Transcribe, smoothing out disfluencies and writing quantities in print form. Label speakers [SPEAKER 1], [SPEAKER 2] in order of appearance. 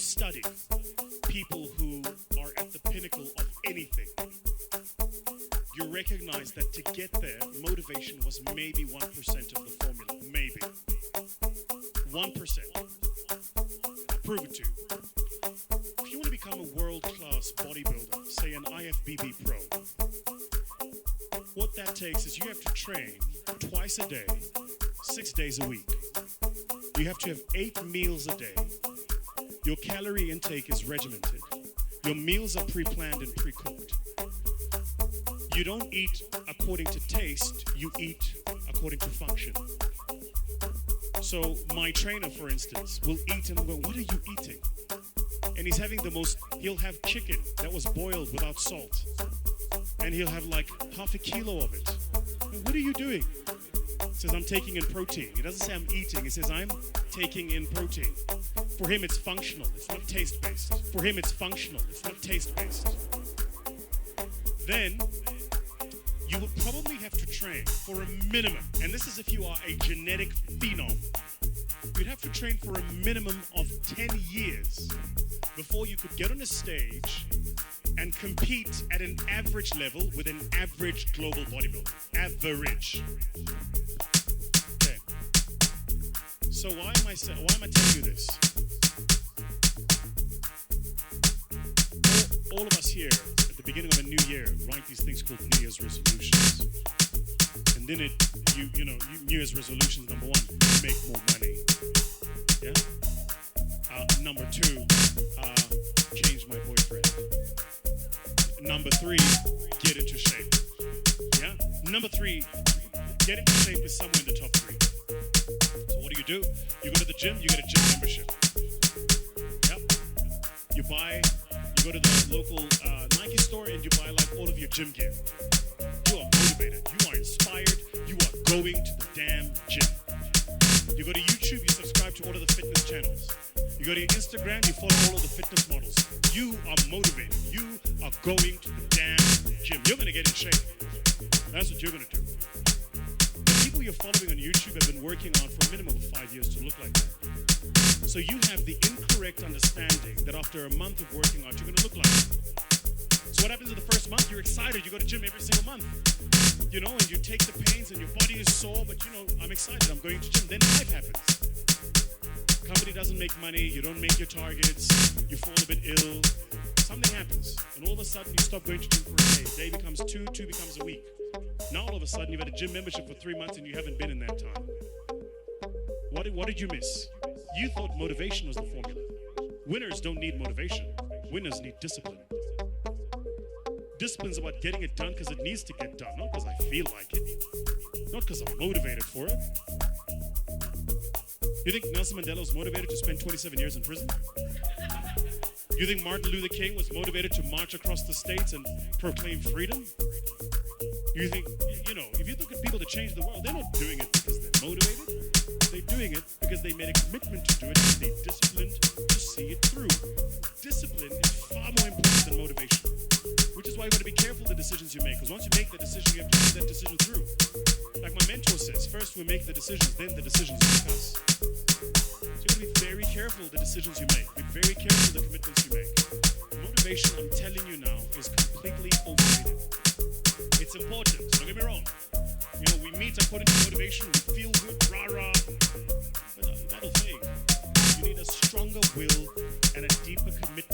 [SPEAKER 1] study people who are at the pinnacle of anything, you recognize that to get there, motivation was maybe 1% of the formula. Maybe. 1%. I'll prove it to you. If you want to become a world-class bodybuilder, say an IFBB pro, what that takes is you have to train twice a day, 6 days a week. You have to have 8 meals a day. Your calorie intake is regimented. Your meals are pre-planned and pre-cooked. You don't eat according to taste, you eat according to function. So my trainer, for instance, will eat and go, what are you eating? And he'll have chicken that was boiled without salt. And he'll have like half a kilo of it. What are you doing? He says, I'm taking in protein. He doesn't say I'm eating. He says, I'm taking in protein. For him, it's functional. It's not taste-based. For him, it's functional. It's not taste-based. Then, you will probably have to train for a minimum. And this is if you are a genetic phenom. You'd have to train for a minimum of 10 years before you could get on a stage and compete at an average level with an average global bodybuilder. Average. Okay. So why am I telling you this? All of us here at the beginning of a new year write these things called New Year's resolutions. And then New Year's resolutions, number 1, make more money. Yeah? Number 2, change my boyfriend. Number 3, get into shape. Yeah? Number 3, get into shape is somewhere in the top 3. So what do? You go to the gym, you get a gym membership. Yep. You go to the local Nike store and you buy like all of your gym gear. You are motivated. You are inspired. You are going to the damn gym. You go to YouTube, you subscribe to all of the fitness channels. You go to your Instagram, you follow all of the fitness models. You are motivated. You are going to the damn gym. You're going to get in shape. That's what you're going to do. The people you're following on YouTube have been working on for a minimum of 5 years to look like that. So you have the incorrect understanding that after a month of working out, you're going to look like that. So what happens in the first month? You're excited. You go to gym every single month. You know, and you take the pains and your body is sore, but you know, I'm excited. I'm going to gym. Then life happens. Company doesn't make money. You don't make your targets. You fall a bit ill. Something happens. And all of a sudden, you stop going to gym for a day. A day becomes two becomes a week. Now all of a sudden, you've had a gym membership for 3 months and you haven't been in that time. What did you miss? You thought motivation was the formula. Winners don't need motivation. Winners need discipline. Discipline's about getting it done because it needs to get done, not because I feel like it, not because I'm motivated for it. You think Nelson Mandela was motivated to spend 27 years in prison? You think Martin Luther King was motivated to march across the states and proclaim freedom? You think, if you look at people that change the world, they're not doing it because they're motivated. They're doing it because they made a commitment to do it and they're disciplined to see it through. Discipline is far more important than motivation, which is why you got to be careful the decisions you make, because once you make the decision, you have to see that decision through. Like my mentor says, first we make the decisions, then the decisions make us. So you got to be very careful the decisions you make. Be very careful the commitments you make. Motivation, I'm telling you now, is completely overrated. It's important, don't get me wrong. We meet according to motivation, we feel good, rah-rah, but that'll fade. You need a stronger will and a deeper commitment